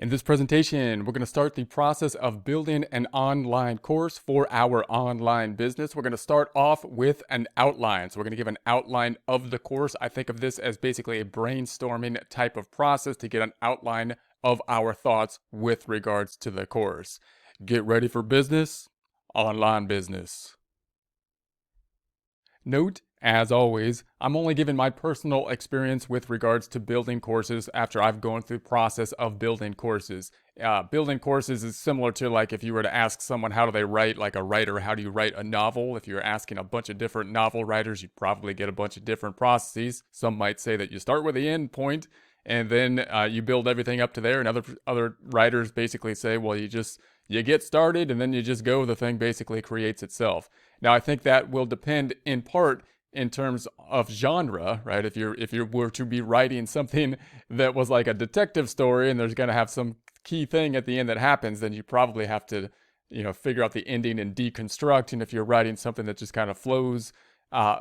In this presentation, we're going to start the process of building an online course for our online business. We're going to start off with an outline. So we're going to give an outline of the course. I think of this as basically a brainstorming type of process to get an outline of our thoughts with regards to the course. Get ready for business, online business. Note, as always, I'm only giving my personal experience with regards to building courses after I've gone through the process of building courses. Building courses is similar to like if you were to ask someone how do they write, like a writer, how do you write a novel? If you're asking a bunch of different novel writers, you probably get a bunch of different processes. Some might say that you start with the end point and then you build everything up to there. And other writers basically say, well, you get started and then you just go. The thing basically creates itself. Now, I think that will depend in part in terms of genre, right? If you were to be writing something that was like a detective story and there's going to have some key thing at the end that happens, then you probably have to, figure out the ending and deconstruct. And if you're writing something that just kind of flows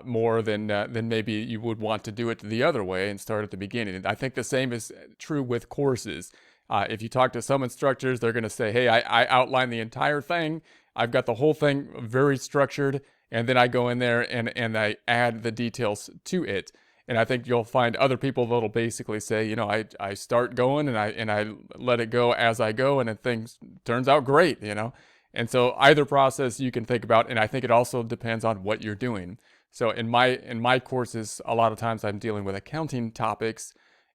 more than maybe you would want to do it the other way and start at the beginning. And I think the same is true with courses. If you talk to some instructors, they're going to say, hey, I outline the entire thing. I've got the whole thing very structured, and then I go in there and I add the details to it. And I think you'll find other people that'll basically say, I start going and I let it go as I go, and then things turns out great, And so either process you can think about, and I think it also depends on what you're doing. So in my courses, a lot of times I'm dealing with accounting topics,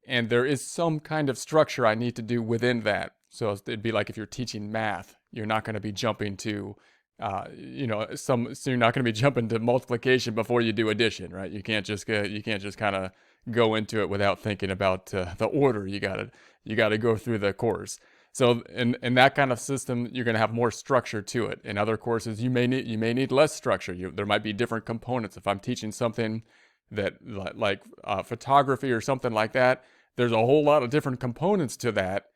and there is some kind of structure I need to do within that. So it'd be like if you're teaching math, you're not going to be jumping to, so you're not going to be jumping to multiplication before you do addition, right? You can't just kind of go into it without thinking about the order. You gotta go through the course. So in that kind of system, you're going to have more structure to it. In other courses, you may need less structure. There might be different components. If I'm teaching something that like photography or something like that, there's a whole lot of different components to that.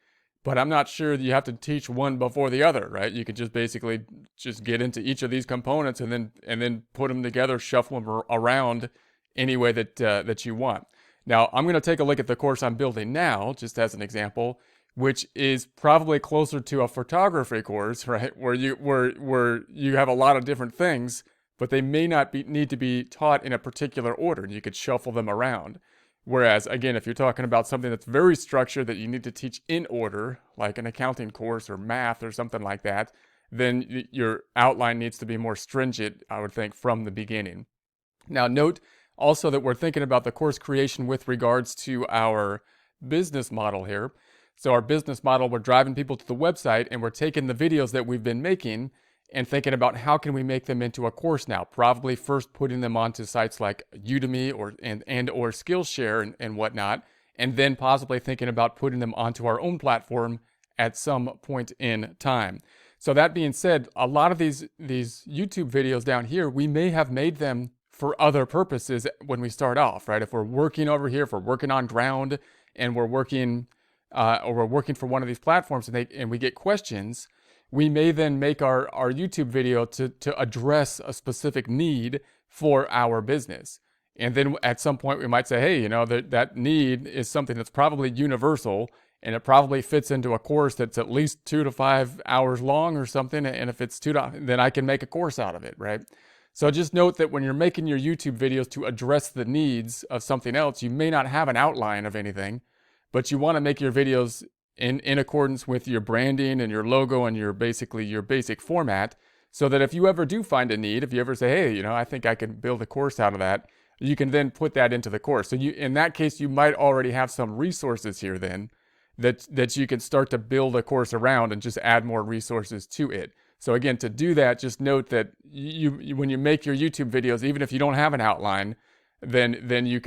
But I'm not sure that you have to teach one before the other, right? You could just basically just get into each of these components and then put them together, shuffle them around any way that you want. Now, I'm going to take a look at the course I'm building now, just as an example, which is probably closer to a photography course, right? Where you have a lot of different things, but they may not need to be taught in a particular order, and you could shuffle them around. Whereas, again, if you're talking about something that's very structured that you need to teach in order, like an accounting course or math or something like that, then your outline needs to be more stringent, I would think, from the beginning. Now, note also that we're thinking about the course creation with regards to our business model here. So our business model, we're driving people to the website and we're taking the videos that we've been making and thinking about how can we make them into a course now. Probably first putting them onto sites like Udemy or Skillshare and whatnot, and then possibly thinking about putting them onto our own platform at some point in time. So that being said, a lot of these YouTube videos down here, we may have made them for other purposes when we start off, right? If we're working over here, if we're working on ground and we're working for one of these platforms and we get questions, we may then make our YouTube video to address a specific need for our business. And then at some point we might say, hey, that need is something that's probably universal and it probably fits into a course that's at least 2 to 5 hours long or something. And if it's then I can make a course out of it, right? So just note that when you're making your YouTube videos to address the needs of something else, you may not have an outline of anything, but you want to make your videos in accordance with your branding and your logo and your basic format, so that if you ever do find a need, if you ever say, hey, I think I can build a course out of that, you can then put that into the course. So in that case, you might already have some resources here then that you can start to build a course around and just add more resources to it. So again, to do that, just note that you when you make your YouTube videos, even if you don't have an outline, then you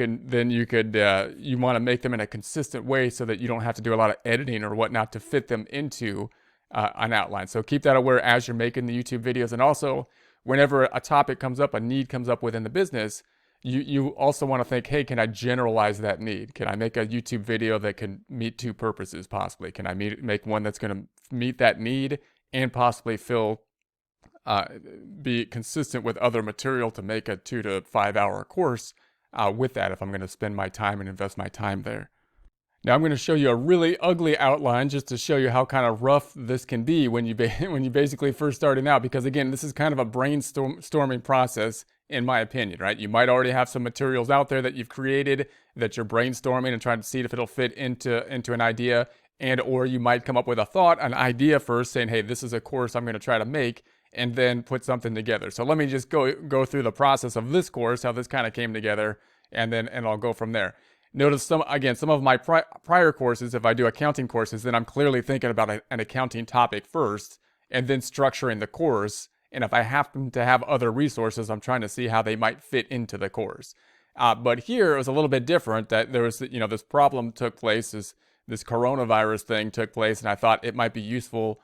want to make them in a consistent way so that you don't have to do a lot of editing or whatnot to fit them into an outline. So keep that aware as you're making the YouTube videos. And also, whenever a topic comes up, a need comes up within the business, you also want to think, hey, can I generalize that need? Can I make a YouTube video that can meet two purposes possibly? Can I make one that's going to meet that need and possibly be consistent with other material to make a 2 to 5 hour course with that if I'm going to spend my time and invest my time there. Now I'm going to show you a really ugly outline just to show you how kind of rough this can be when you when you basically first starting out, because again, this is kind of a brainstorming process in my opinion, right? You might already have some materials out there that you've created that you're brainstorming and trying to see if it'll fit into an idea, and or you might come up with a thought, an idea first saying, "Hey, this is a course I'm going to try to make," and then put something together. So let me just go through the process of this course, how this kind of came together, and I'll go from there. Notice some of my prior courses, if I do accounting courses, then I'm clearly thinking about an accounting topic first and then structuring the course. And if I happen to have other resources, I'm trying to see how they might fit into the course. But here it was a little bit different. That there was, this problem took place, this coronavirus thing took place, and I thought it might be useful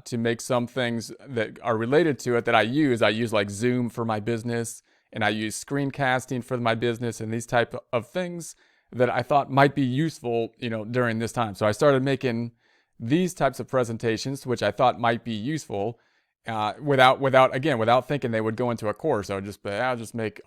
to make some things that are related to it that I use. I use like Zoom for my business, and I use screencasting for my business, and these type of things that I thought might be useful, during this time. So I started making these types of presentations, which I thought might be useful, without thinking they would go into a course. I would just, I'll just make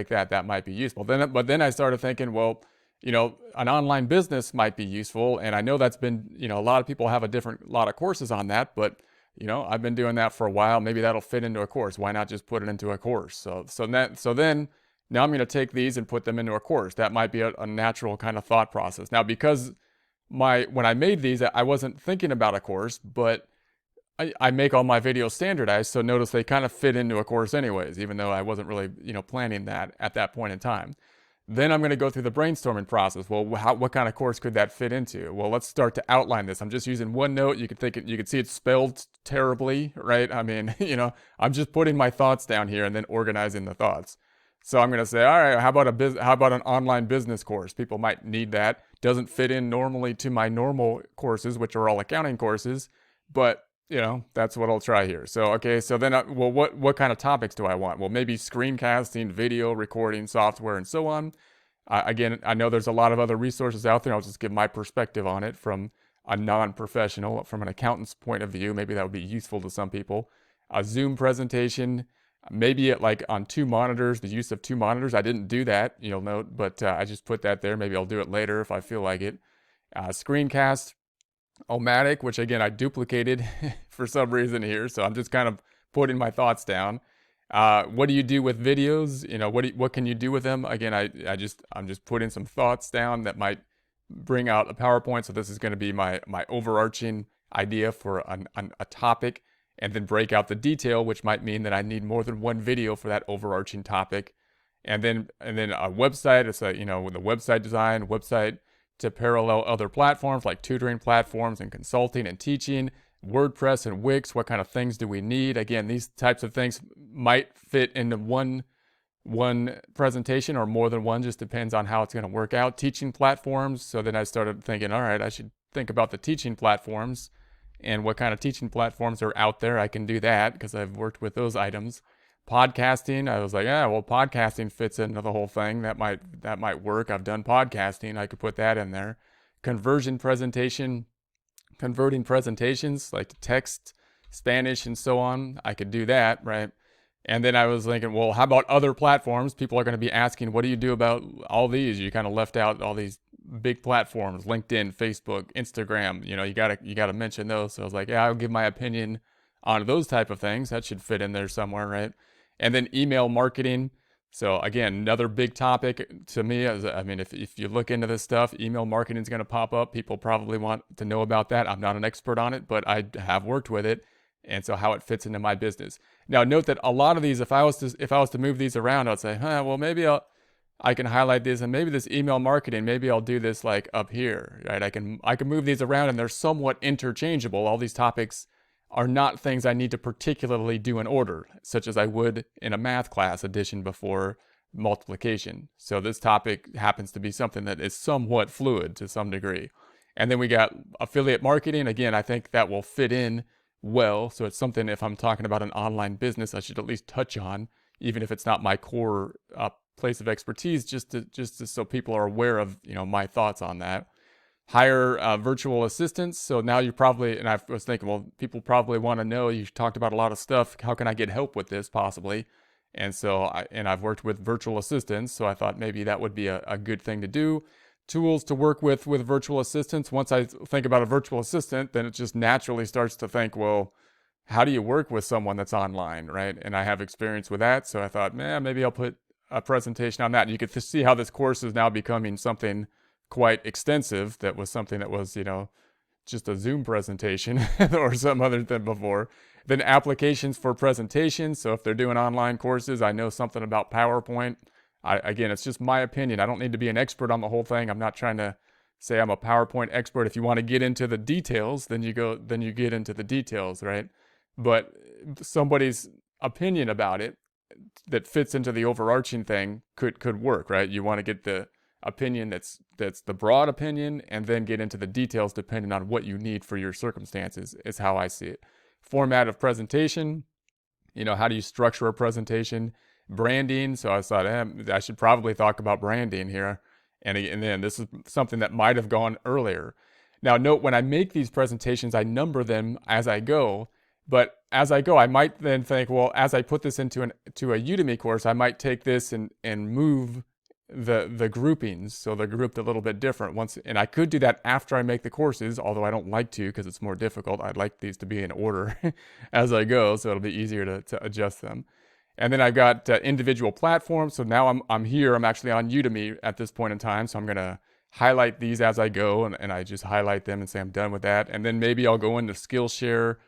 that. That might be useful. But then I started thinking, well, an online business might be useful, and I know that's been, a lot of people have a lot of courses on that, but I've been doing that for a while. Maybe that'll fit into a course. Why not just put it into a course? So then now I'm going to take these and put them into a course. That might be a natural kind of thought process. Now, because when I made these, I wasn't thinking about a course, but I make all my videos standardized. So notice they kind of fit into a course anyways, even though I wasn't really, planning that at that point in time. Then I'm going to go through the brainstorming process. Well, what kind of course could that fit into? Well, let's start to outline this. I'm just using OneNote. You could see it's spelled terribly, right? I mean, I'm just putting my thoughts down here and then organizing the thoughts. So I'm going to say, all right, how about an online business course? People might need that. Doesn't fit in normally to my normal courses, which are all accounting courses, but that's what I'll try here. So, okay, so then, what kind of topics do I want? Well, maybe screencasting, video recording software, and so on. Again, I know there's a lot of other resources out there. I'll just give my perspective on it from a non-professional, from an accountant's point of view. Maybe that would be useful to some people. A Zoom presentation, maybe on 2 monitors, the use of 2 monitors. I didn't do that, you'll note, but I just put that there. Maybe I'll do it later if I feel like it. Screencast, Omatic, which again I duplicated for some reason here, so I'm just kind of putting my thoughts down. What do you do with videos? What can you do with them? Again, I'm just putting some thoughts down that might bring out a PowerPoint. So this is going to be my overarching idea for a topic, and then break out the detail, which might mean that I need more than one video for that overarching topic. And then a website. It's with the website design, website to parallel other platforms like tutoring platforms and consulting and teaching, WordPress and Wix. What kind of things do we need? Again, these types of things might fit into one presentation or more than one, just depends on how it's going to work out. Teaching platforms. So then I started thinking, all right, I should think about the teaching platforms and what kind of teaching platforms are out there. I can do that because I've worked with those items. Podcasting, I was like, podcasting fits into the whole thing. That might work. I've done podcasting. I could put that in there. Converting presentations like to text, Spanish, and so on. I could do that, right? And then I was thinking, well, how about other platforms? People are going to be asking, what do you do about all these? You kind of left out all these big platforms: LinkedIn, Facebook, Instagram. You gotta mention those. So I was like, I'll give my opinion on those type of things. That should fit in there somewhere, right? And then email marketing. So again, another big topic to me. If you look into this stuff, email marketing is going to pop up. People probably want to know about that. I'm not an expert on it, but I have worked with it, and so how it fits into my business. Now, note that a lot of these, if I was to move these around, I'd say, well, maybe I can highlight this, and maybe this email marketing, maybe I'll do this like up here, right? I can move these around, and they're somewhat interchangeable. All these topics are not things I need to particularly do in order, such as I would in a math class, addition before multiplication. So this topic happens to be something that is somewhat fluid to some degree. And then we got affiliate marketing. Again, I think that will fit in well. So it's something, if I'm talking about an online business, I should at least touch on, even if it's not my core place of expertise, just so people are aware of my thoughts on that. Hire virtual assistants. So now you probably, and I was thinking, well, people probably want to know, you talked about a lot of stuff. How can I get help with this possibly? And so I've worked with virtual assistants. So I thought maybe that would be a good thing to do. tools to work with virtual assistants. Once I think about a virtual assistant, then it just naturally starts to think, well, how do you work with someone that's online, right? And I have experience with that, so I thought, man, maybe I'll put a presentation on that. And you could see how this course is now becoming something quite extensive. That was something that was, just a Zoom presentation or some other than before. Then applications for presentations. So if they're doing online courses, I know something about PowerPoint. Again, it's just my opinion. I don't need to be an expert on the whole thing. I'm not trying to say I'm a PowerPoint expert. If you want to get into the details, then you get into the details, right? But somebody's opinion about it that fits into the overarching thing could work, right? You want to get the opinion that's the broad opinion, and then get into the details depending on what you need for your circumstances, is how I see it. Format of presentation, how do you structure a presentation? Branding. So I thought, I should probably talk about branding here. And then this is something that might have gone earlier. Now, note when I make these presentations, I number them as I go. But as I go, I might then think, well, as I put this into a Udemy course, I might take this and move the groupings, so they're grouped a little bit different. And I could do that after I make the courses, although I don't like to because it's more difficult. I'd like these to be in order as I go, so it'll be easier to adjust them. And then I've got individual platforms. So now I'm here. I'm actually on Udemy at this point in time. So I'm going to highlight these as I go, and I just highlight them and say I'm done with that. And then maybe I'll go into Skillshare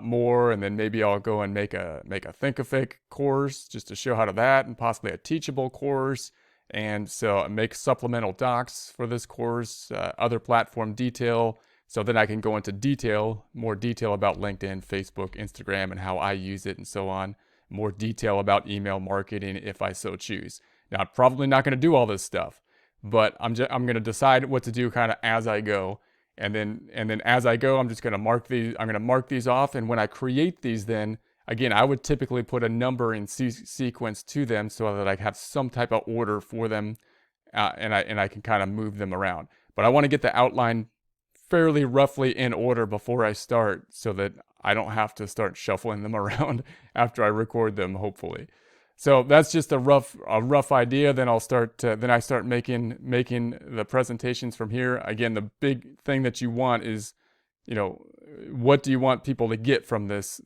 more, and then maybe I'll go and make a Thinkific course just to show how to that, and possibly a Teachable course. And so make supplemental docs for this course, other platform detail. So then I can go into more detail about LinkedIn, Facebook, Instagram, and how I use it and so on. More detail about email marketing if I so choose. Now, I'm probably not going to do all this stuff, but I'm going to decide what to do kind of as I go. And then as I go, I'm just going to mark these. I'm going to mark these off. And when I create these, then again, I would typically put a numbering sequence to them so that I have some type of order for them, and I can kind of move them around. But I want to get the outline fairly roughly in order before I start, so that I don't have to start shuffling them around after I record them, hopefully. So that's just a rough idea. Then I start making the presentations from here. Again, the big thing that you want is, what do you want people to get from this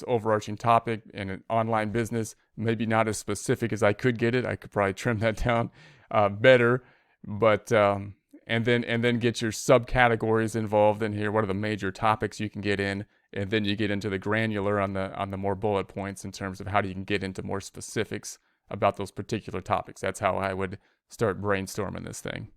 overarching topic in an online business? Maybe not as specific as I could get it. I could probably trim that down better, but and then get your subcategories involved in here. What are the major topics you can get in? And then you get into the granular on the more bullet points in terms of how you can get into more specifics about those particular topics. That's how I would start brainstorming this thing.